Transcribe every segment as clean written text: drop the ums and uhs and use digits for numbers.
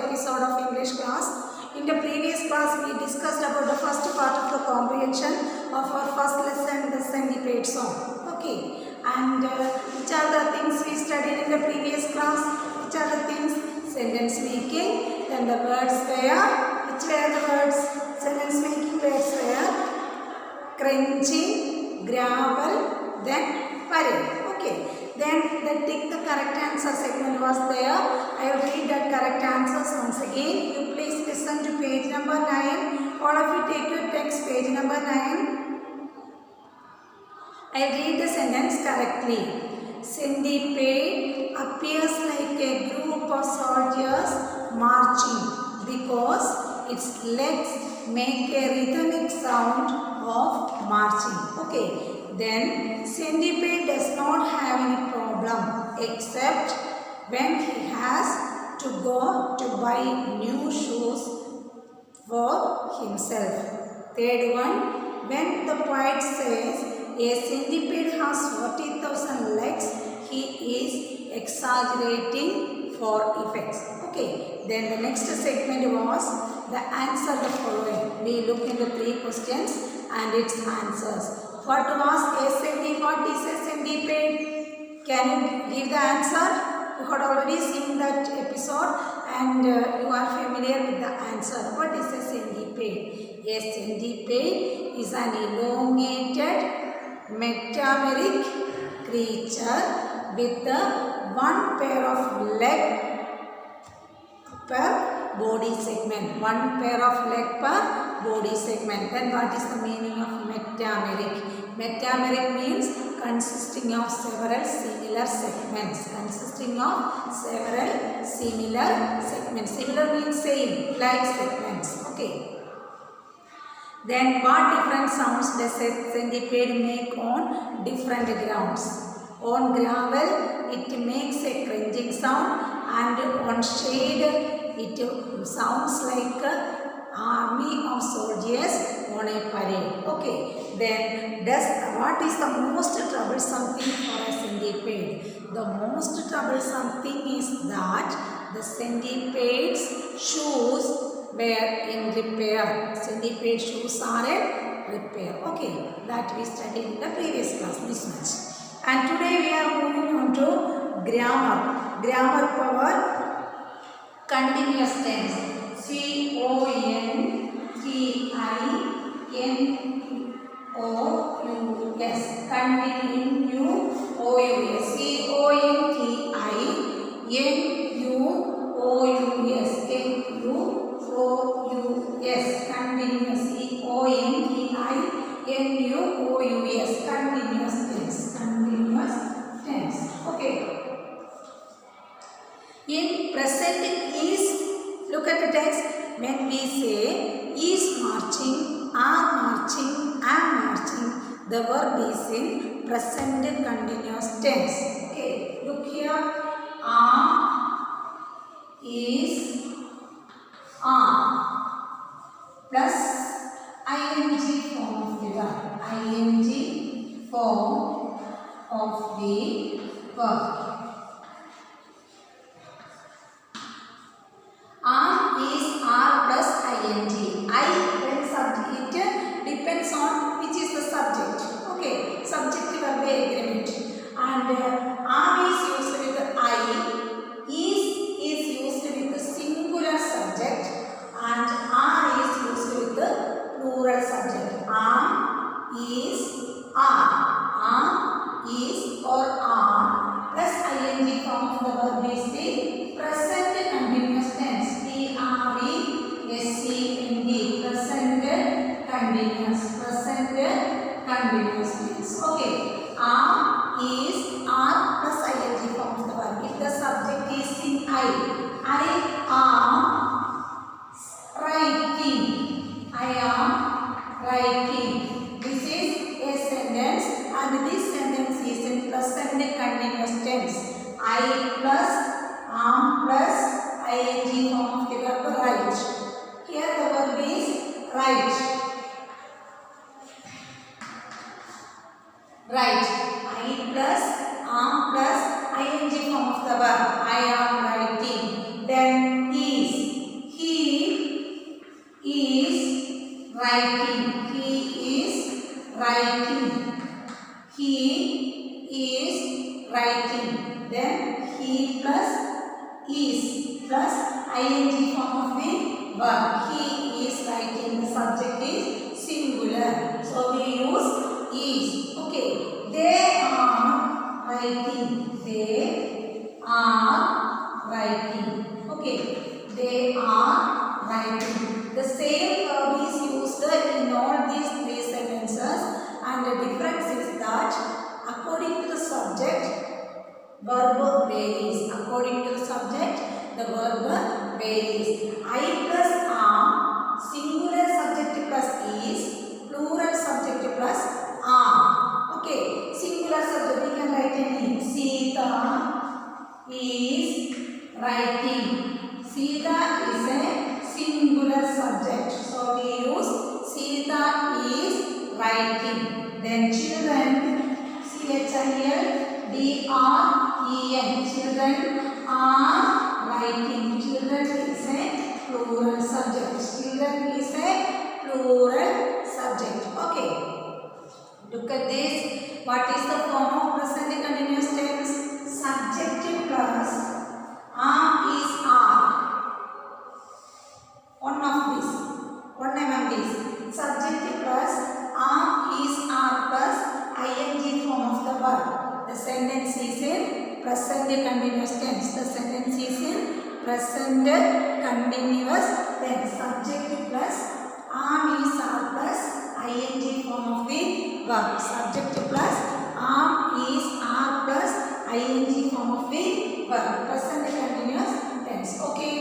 episode of English class. In the previous class, we discussed about the first part of the comprehension of our first lesson, the centipede song. Okay, and which are the things we studied in the previous class? Which are the things? Sentence making, then the words were, which were the words? Sentence making words were crunching, gravel, then parade. Okay, then the tick the correct answer segment was there. I will read the correct answers once again. You please listen to page number 9. All of you take your text, page number 9. I read the sentence correctly. Centipede appears like a group of soldiers marching because its legs make a rhythmic sound of marching. Okay, then centipede does not have any problem except when he has to go to buy new shoes for himself. Third one, when the poet says a centipede has 40,000 legs, he is exaggerating for effects. Okay, then the next segment was the answer the following. We look into 3 questions and its answers. What was a centipede? What is a centipede? Can you give the answer? You had already seen that episode and you are familiar with the answer. What is a centipede? A centipede is an elongated metameric creature with one pair of leg per body segment. One pair of leg per body segment. Then what is the meaning of metameric? Metameric means consisting of several similar segments. Consisting of several similar segments. Similar means same, like segments. Okay. Then what different sounds does a centipede make on different grounds? On gravel, it makes a crunching sound, and on shade, it sounds like an army of soldiers on a parade. Okay, then what is the most troublesome thing for a centipede? The most troublesome thing is that the centipede's shoes were in repair. Centipede shoes are in repair. Okay, that we studied in the previous class, this much. And today we are moving on to grammar. Grammar power, continuous tense. C-O-N-T-I-N-O-U-S. Continuous. C-O-N-T-I-N-U-O-U-S. N-U-O-U-S. Continuous. C-O-N-T-I-N-U-O-U-S. Continuous tense. Continuous tense. Okay. In present is, look at the text. When we say is marching, are marching, am marching, the verb is in present continuous tense. Okay. Look here. Are, is, are plus ing form of the verb. Ing form of the verb. Are is are plus ing. When subject, it depends on which is the subject. Okay, subject verb agreement. And are is used with the I. Is used with the singular subject, and are is used with the plural subject. Am, is, are. Am, is or are plus ing form of the verb is the present continuous tense. P-R-E-S-E-N-D. Present continuous. Present continuous tense. Okay. Am, is, are plus ing form of the verb. If the subject is in I am writing. I am writing. This is a sentence, and this sentence is in present continuous tense. I plus am plus ing form of the verb write. Here the verb is write. Write. I plus am plus ing form of the verb. I am writing. Then is. plus is plus ing form of the verb. He is writing. The subject is singular. So we use is. Okay. They are writing. They are writing. Okay. They are writing. The same verb is used in all these three sentences, and the difference is that according to the subject, verb varies. According to the subject, the verb varies. I plus am, singular subject plus is, plural subject plus are. Okay, singular subject we can write in Sita is writing. Sita is a singular subject, so we use Sita is writing. Then children, children, children are writing. Children is a plural subject. Children is a plural subject. Okay. Look at this. What is the form of present continuous tense? Subject plus am is are. One among these. Subject plus am is are plus ing form of the verb. The sentence is in present continuous tense. The sentence is in present continuous tense. Subject plus am is are plus ing form of the verb. Subject plus am is are plus ing form of the verb. Present continuous tense. Okay.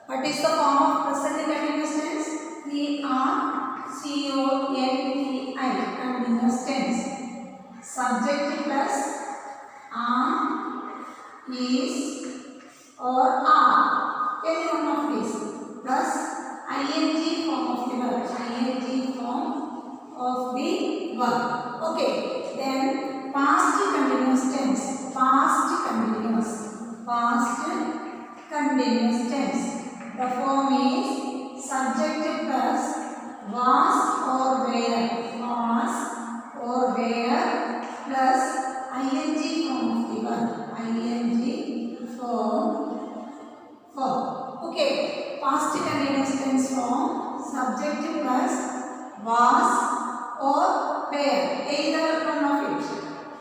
What is the form of present continuous tense? CONTI, continuous tense. Subject plus am, is or are. Any one of these. Plus ing form of the verb. ing form of the verb. Okay. Then past continuous tense. Past continuous tense. The form is subject plus was or were. Was or were plus ing form of the verb. ing form. Okay. Past continuous tense form subject plus was or were. Either one of it.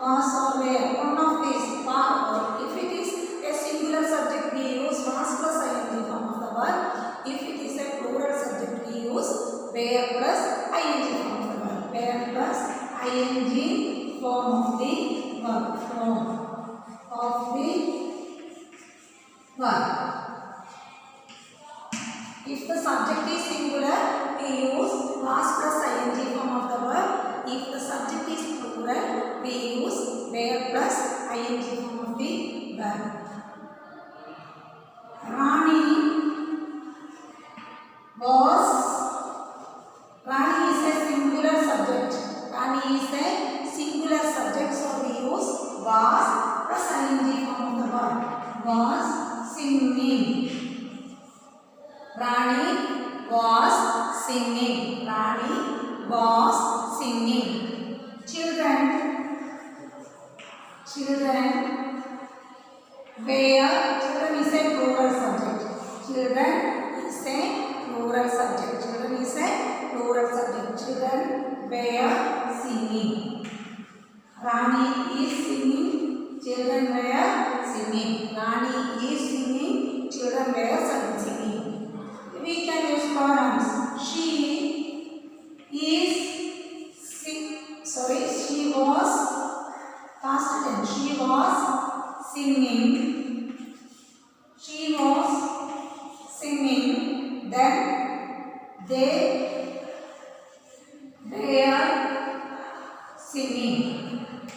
Was or were. One of these. If it is a singular subject, we use was plus ing form of the verb. If it is a plural subject, we use were plus ing form of the verb. Were plus ing form of the verb. If the subject is singular, we use was plus ing form of the verb. If the subject is plural, we use were plus ing form of the verb. Rani is a singular subject. Rani is a singular subject, so we use was plus ing form of the verb. Was singing. Rani was singing. Rani was singing. Children were. Children is a plural subject. Children is a plural subject. Children is a plural subject. Children were singing. Rani is singing. Children were singing. Rani is singing. Children were singing. We can use pronouns. She was past tense. She was singing. She was singing. Then they were singing.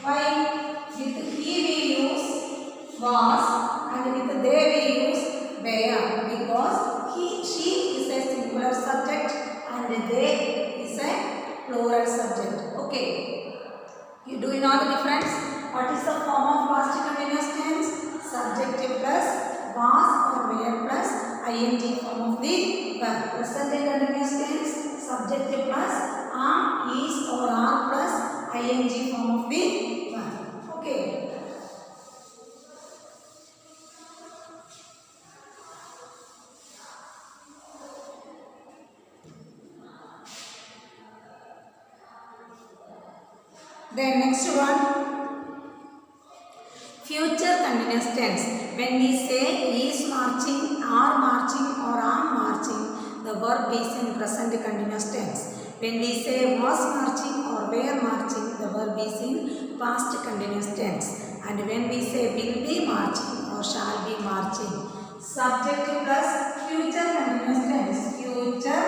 Why? With he we use was, and with they we use were, because she is a singular subject and they is a plural subject. Okay. Do you know the difference? What is the form of past continuous tense? Subject plus was or were plus ing form of the verb. Present continuous tense. subject plus am, is or are plus ing form of the verb. Okay. Then next one, future continuous tense. When we say is marching, are marching or am marching, the verb is in present continuous tense. When we say was marching or were marching, the verb is in past continuous tense. And when we say will be marching or shall be marching, subject plus future continuous tense. Future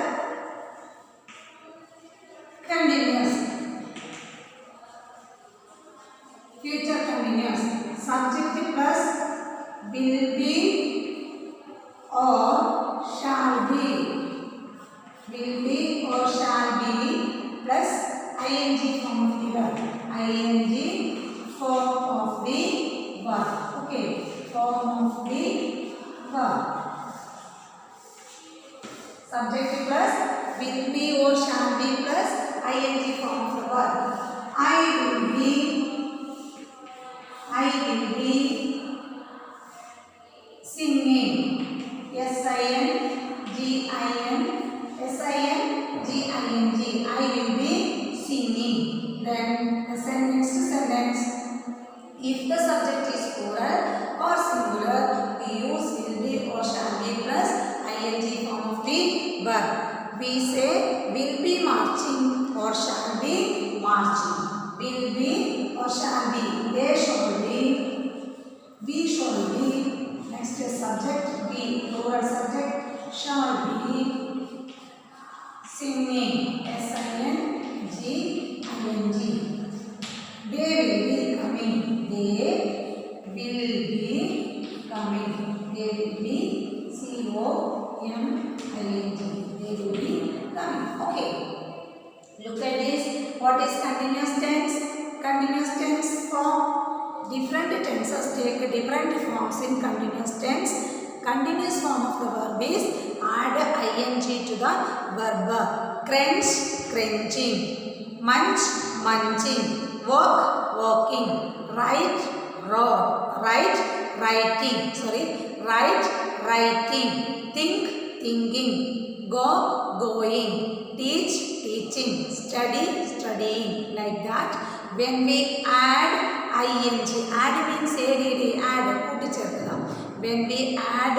continuous. Future continuous. Subject plus will be or shall be. Will be or shall be plus ing form of the verb. Ing form of the verb. Okay. Form of the verb. Subject plus will be or shall be plus ing form of the verb. I will be singing. S-I-N-G-I-N-G-I-N-G. I will be singing. Then the next sentence. If the subject is plural or singular, we use will be or shall be plus ing form of the verb. We say will be marching or shall be marching. Will be or shall be. They shall be. We shall be. Next is subject. Be. Plural subject. Shall be. Singing. S-I-N-G-I-N-G. They will be coming. They will be coming. They will be C-O-M-I-N-G. They will be coming. Okay. Look at this. What is continuous tense? Continuous tense form. Different tenses take different forms in continuous tense. Continuous form of the verb is add ing to the verb. Crunch, crunching. Munch, munching. Walk, walking. Write, wrote. Write, writing. Write, writing. Think, thinking. Go, going. Teach, teaching. Study, studying. Like that. When we add ing, add means add, when we add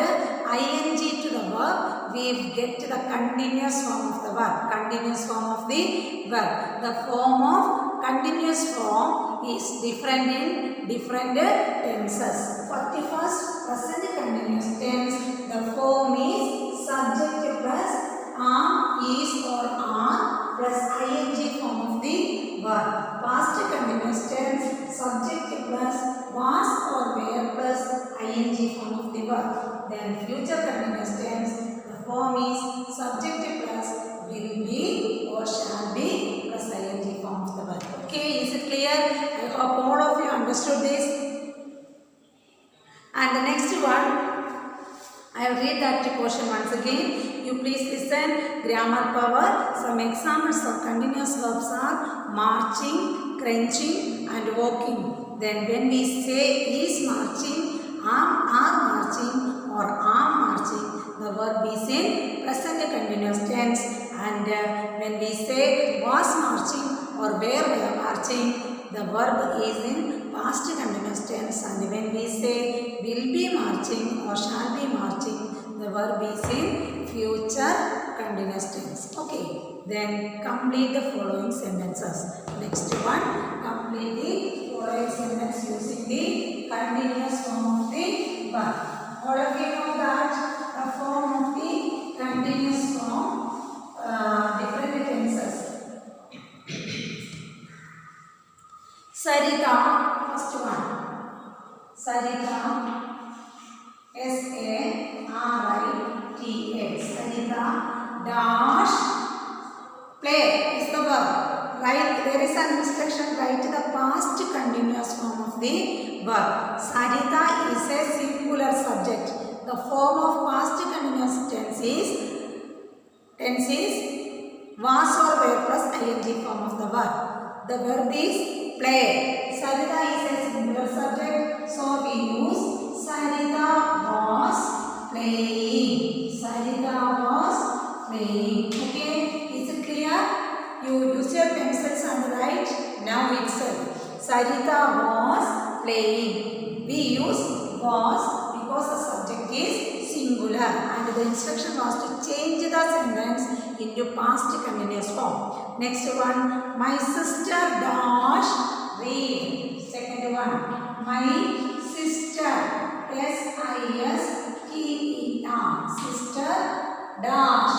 ing to the verb, we get the continuous form of the verb. Continuous form of the verb. The form of continuous form is different in different tenses. For the first present continuous tense, the form is subject plus am, is or are plus ing form of the verb. Past continuous tense, subject plus was or were plus ing form of the verb. Then future continuous tense, the form is subject plus will be or shall be plus ing form of the verb. Okay, is it clear? I hope all of you understood this. And the next one, I will read that portion once again. You please listen. Grammar power. Some examples of continuous verbs are marching, crunching and walking. Then when we say is marching, are marching or am marching, the verb is in present continuous tense. And when we say was marching or were marching, the verb is in past continuous tense. And when we say will be marching or shall be marching, the verb is in future continuous tense. Okay. Then complete the following sentences. Next one, complete the following sentence using the continuous form of the verb. All of you know that the form of the continuous form, different tenses. Sarita, first one. Sarita, S-A-R-I-T-A. Sarita dash play is the verb. Right? There is an instruction. Write the past continuous form of the verb. Sarita is a singular subject. The form of past continuous tense is Was or were plus ing form of the verb. The verb is play. Sarita is a singular subject, so we use Sarita was playing. Sarita was playing. Okay, is it clear? You use your pencils and write now itself. Sarita was playing. We use was because the subject is singular and the instruction was to change the sentence into past continuous form. Next one, my sister dash read. Second one, my sister, S-I-S-T-E-R, sister dash.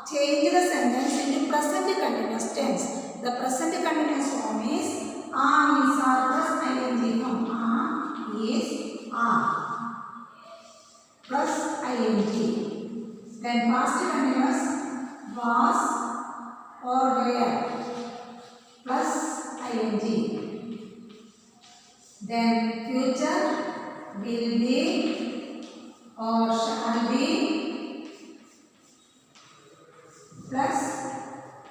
Change the sentence into present continuous tense. The present continuous form is am is are plus ing form. Am is are plus ing. Then past continuous was or were plus ing. Then future will be or shall be plus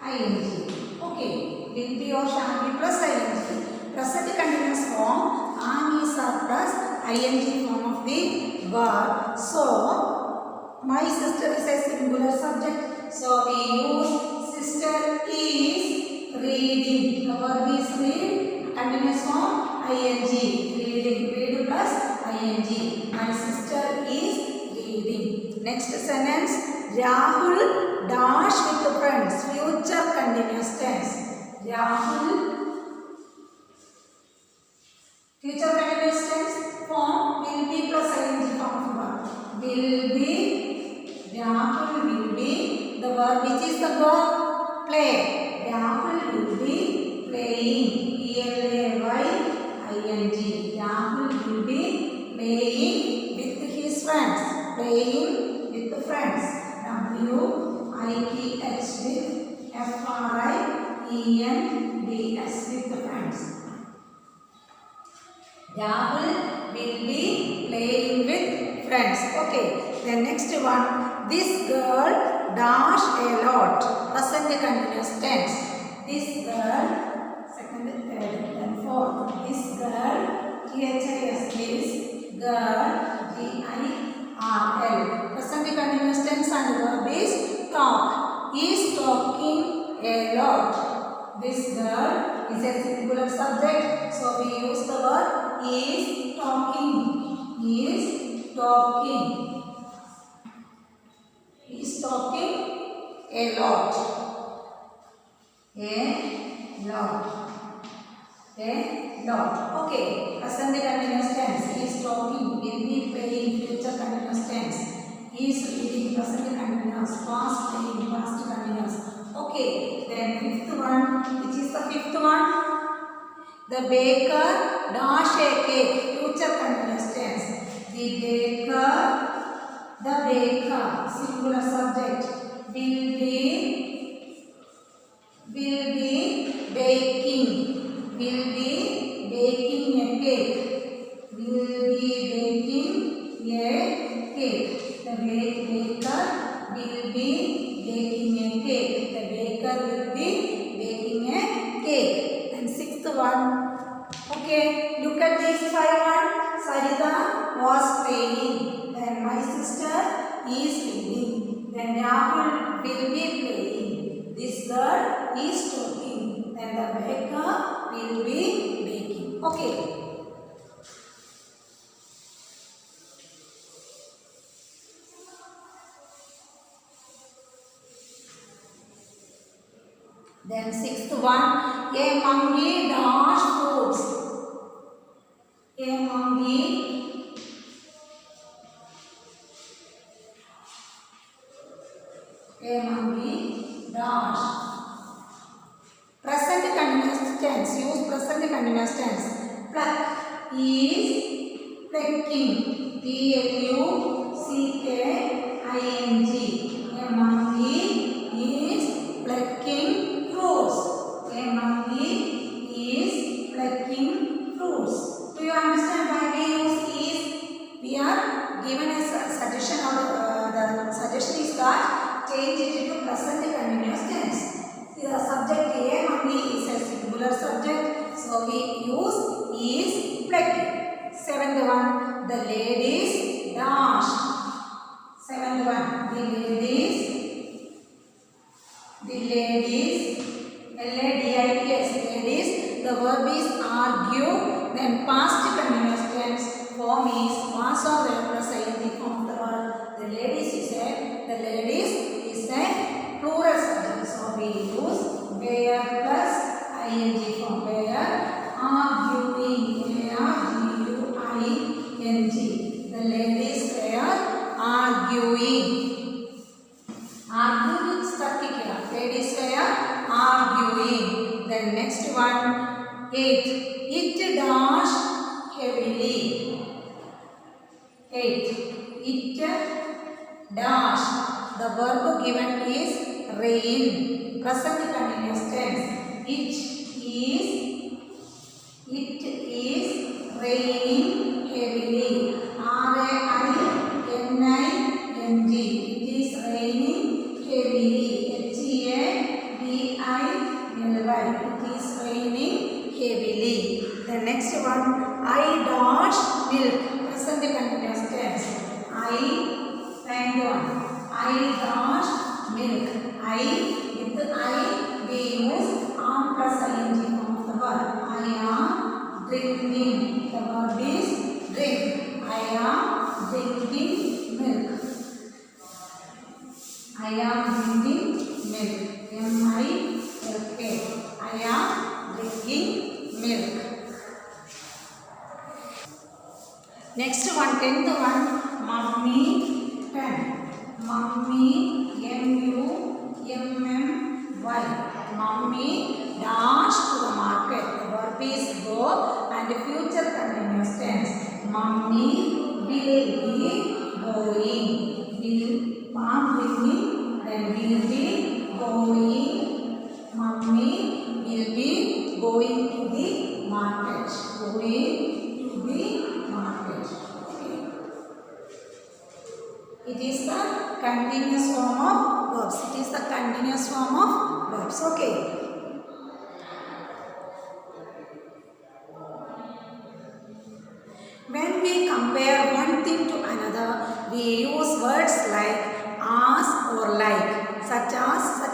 ing. Okay, will be or shall be plus ing. Present continuous form am is are plus ing form of the verb. So my sister is a singular subject, so we use sister is reading. The verb is read, continuous form ing, reading, read plus ing. My sister is reading. Next sentence, Rahul dash with friends, future continuous tense. Rahul, future continuous tense form will be plus ing form of verb. Will be, Rahul will be the verb which is the verb play. Rahul will be playing. P-L-A-Y-I-N-G. Rahul will be playing with his friends. Playing with the friends. W-I-T-H with F-R-I-E-N-D-S with the friends. Rahul will be playing with friends. Okay. Then next one. This girl dash a lot. Present continuous tense. This girl, second, third, and fourth. This girl, T-H-I-S is girl, G-I-R-L. Present continuous tense and verb is talk. Is talking a lot. This girl is a singular subject, so we use the word is talking. Is talking. Is talking a lot. A lot. A lot. Okay. Present continuous tense. Is talking. Will be playing. Future continuous tense. Is reading. Present continuous. Past playing. Past continuous. Okay. Then fifth one. Which is the fifth one? The baker dash a cake. Future continuous tense. The baker, singular subject, will be baking. Will be baking a cake. Will be baking a cake. The baker will be baking a cake. The baker will be baking a cake. And sixth one. Okay, look at this 5 one. Sarita was playing. Then my sister is reading. Then Rahul will be playing. This girl is talking. Then the baker will be baking. Okay. Then sixth one, a monkey dash fruits. A monkey dash. Present continuous tense. Use present continuous tense. Pluck is plucking. P-L-U-C-K-I-N-G. A monkey is plucking fruits. A monkey is plucking fruits. Do you understand why we use is? We are given a suggestion, or the suggestion is that change it into present continuous tense. Yes, ladies. The verb is argue. Then past continuous tense form is was or were plus ing form of the verb. The ladies is a plural subject. So we use were plus ing form. Were arguing. A-R-G-U-I-N-G. The ladies were arguing. Arguing stuck here. Ladies were arguing. Then next one, 8. It dashed heavily. 8. It dashed. The verb given is rain. Present continuous tense. It is raining heavily. R-A-I-N-I-N-G. It is raining heavily. H-E-A-V-I-L-Y. It is raining heavily. The next one, I dashed milk. Present continuous tense. I dashed milk. With I we use am plus ing form of the verb. I am drinking. The verb is drink. I am drinking milk. I am drinking milk. M-I-L-K. I am drinking milk. Next one, 10th one, mummy pen. Mummy, M-U-M-M-Y. Mummy dashed to the market. The verb is go and future continuous tense. Mummy will be going. Mom bringing, then will be going. Mummy will be going to the market. Going to the market. Okay. It is the continuous form of verbs. It is the continuous form of verbs. Okay. When we compare one thing to another, we use words like as or like. Such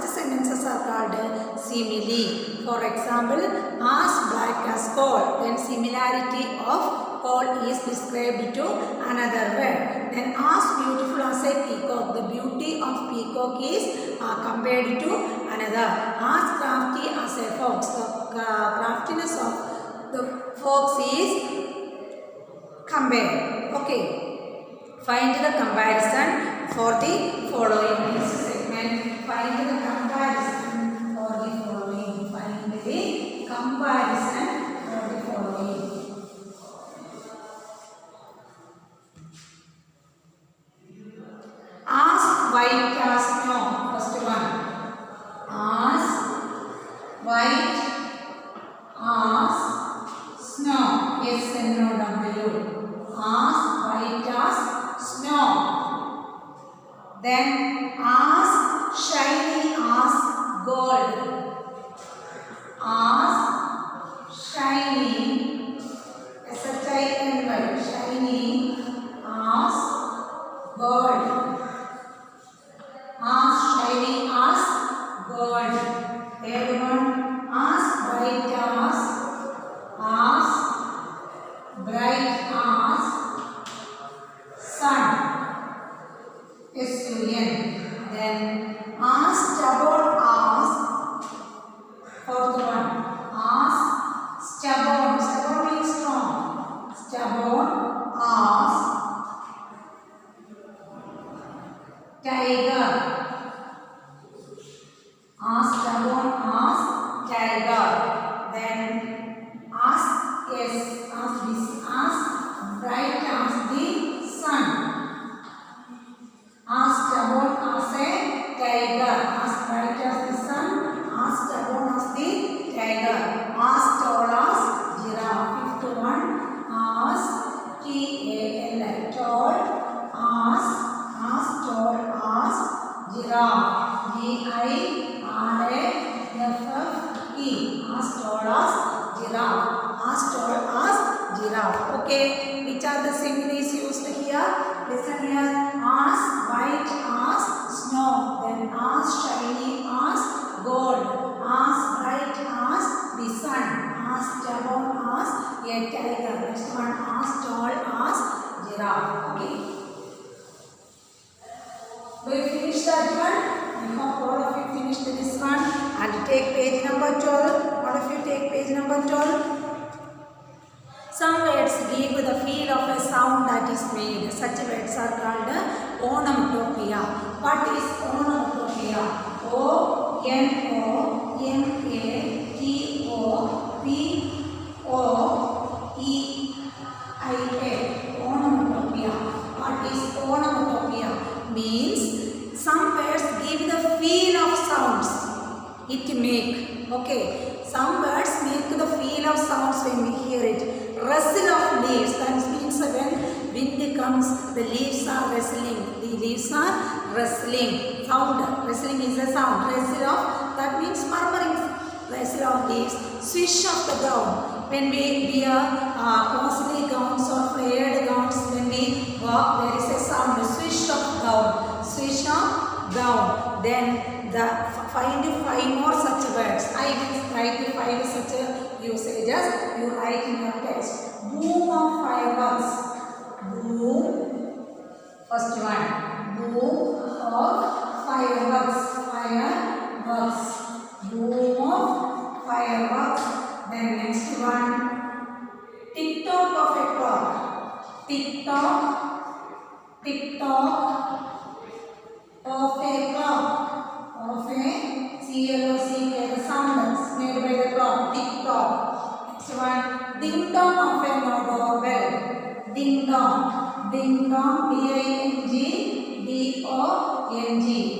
sentences are called simile. For example, as black as coal. Then similarity of coal is described to another word. Then as beautiful as a peacock. The beauty of peacock is compared to another. As crafty as a fox. The craftiness of the fox is compared. Okay. Find the comparison for the following segment. Find the comparison for the following. Find the comparison for the following. As white as snow. First one. As white as snow. S-N-O-W. As white as snow. Then as shiny as gold. As shiny, S-H-I-N-Y, shiny as gold. As shiny as gold. Third one, as bright as bright as sun. S-U-N. Then as stubborn as, fourth one, as stubborn. Stubborn means strong. Stubborn as tiger. As stubborn as tiger. Then as bright as the sun. As stubborn as a tiger. As bright as the sun. As stubborn as the tiger. As tall as giraffe. Fifth one. As T-A-L, tall as tall as giraffe. G-I-R-A-F-F-E. As tall as giraffe. As tall as giraffe. Okay. Which are the similes used here? Listen here. As white as snow. Then as shiny as gold. As bright as a tiger. Next one, as tall as giraffe. Okay. Do you finish that one? I hope all of you finished this one. And take page number 12. All of you take page number 12. Some words give the feel of a sound that is made. Such words are called onomatopoeia. What is onomatopoeia? O-N-O-M-A-T-O-P-O-E-I-A. Onomatopoeia. What is onomatopoeia? Means some words give the feel of sounds it make. Okay. Some words make the feel of sounds when we hear it. Rustle of leaves, that means when wind comes, the leaves are rustling. The leaves are rustling. Sound, rustling is a sound. Rustle of, that means murmuring. Rustle of leaves. Swish of the gown. When we wear costly gowns or flared gowns, when we walk, there is a sound. Swish of gown. Swish of gown. Then find 5 more such words. I will try to find such usages. You write in your text. Boom of fireworks. Boom. First one. Boom of fireworks. Fireworks. Boom of fireworks. Then next one. Tick tock of a clock. Tick tock. Tick tock of a clock. Of a C-L-O-C-K, the sound made by the clock. Tick tock. Next one. Ding dong of a doorbell. Ding dong. Ding dong. D-I-N-G-D-O-N-G.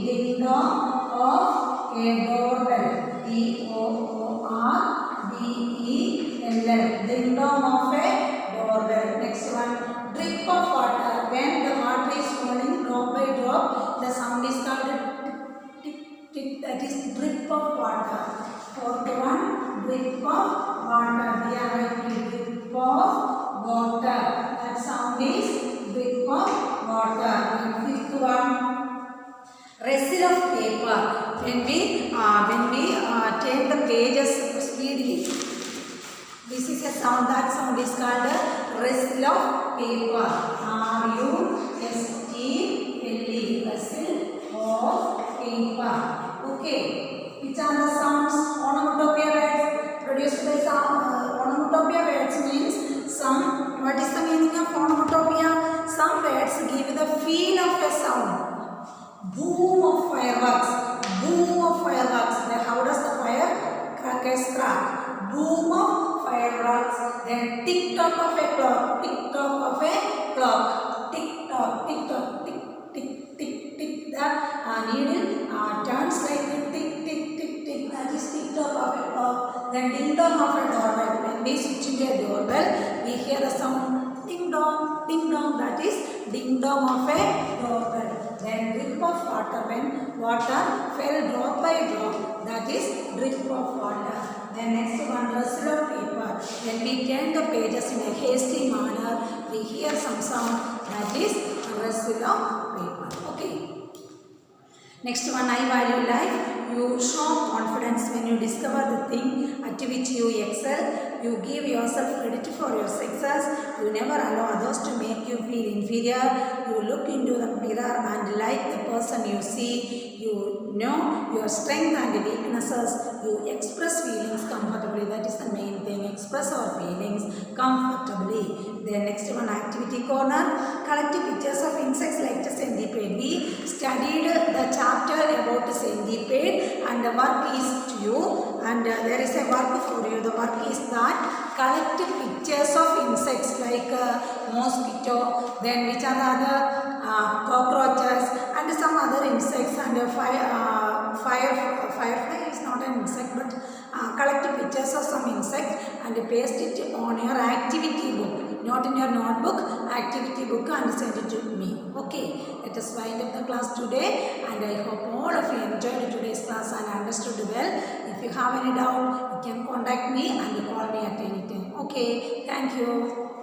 Ding dong of a doorbell. D-O-O-R-B-E-L-L. Ding dong of a doorbell. Next one. Drip of water. When the water is falling drop by drop, the sound is called that is drip of water. Fourth one, drip of water. We are writing drip of water. That sound is drip of water. And fifth one, rustle of paper. When we take the pages speedily, this is a sound. That sound is called rustle of paper. R-U-S-T-L-E. Rustle of paper. Okay. Which are the sounds? Onomatopoeia words produced by sound. Onomatopoeia words means some. What is the meaning of onomatopoeia? Some words give the feel of a sound. Boom of fireworks. Boom of fireworks. Then how does the firecrackers crack? Boom of fireworks. Then tick tock of a clock. Tick tock of a clock. Tick tock. Tick tock. Tick tick tick tick. The needle turns like a tick tick tick tick. That is tick tock of a clock. Then ding dong of a doorbell. When we switch into a doorbell, we hear the sound ding dong, ding dong. That is ding dong of a doorbell. Then drip of water. When water fell drop by drop, that is drip of water. Then next one, rustle of paper. When we turn the pages in a hasty manner, we hear some sound. That is rustle of paper. Okay. Next one, I value life. You show confidence when you discover the thing at which you excel. You give yourself credit for your success. You never allow others to make you feel inferior. You look into the mirror and like the person you see. You know your strengths and weaknesses. You express feelings comfortably. That is the main thing. Express our feelings comfortably. Then next one, activity corner. Collect pictures of insects like the centipede. We studied the chapter about the centipede and the work is to you, and there is a work for you. The work is that collect pictures of insects like mosquito, then which are the other cockroaches and some other insects, and firefly is not an insect, but collect pictures of some insects and paste it on your activity book, not in your notebook, activity book, and send it to me. Okay, let us wind up the class today, and I hope all of you enjoyed today's class and understood well. If you have any doubt, you can contact me and call me at any time. Okay, thank you.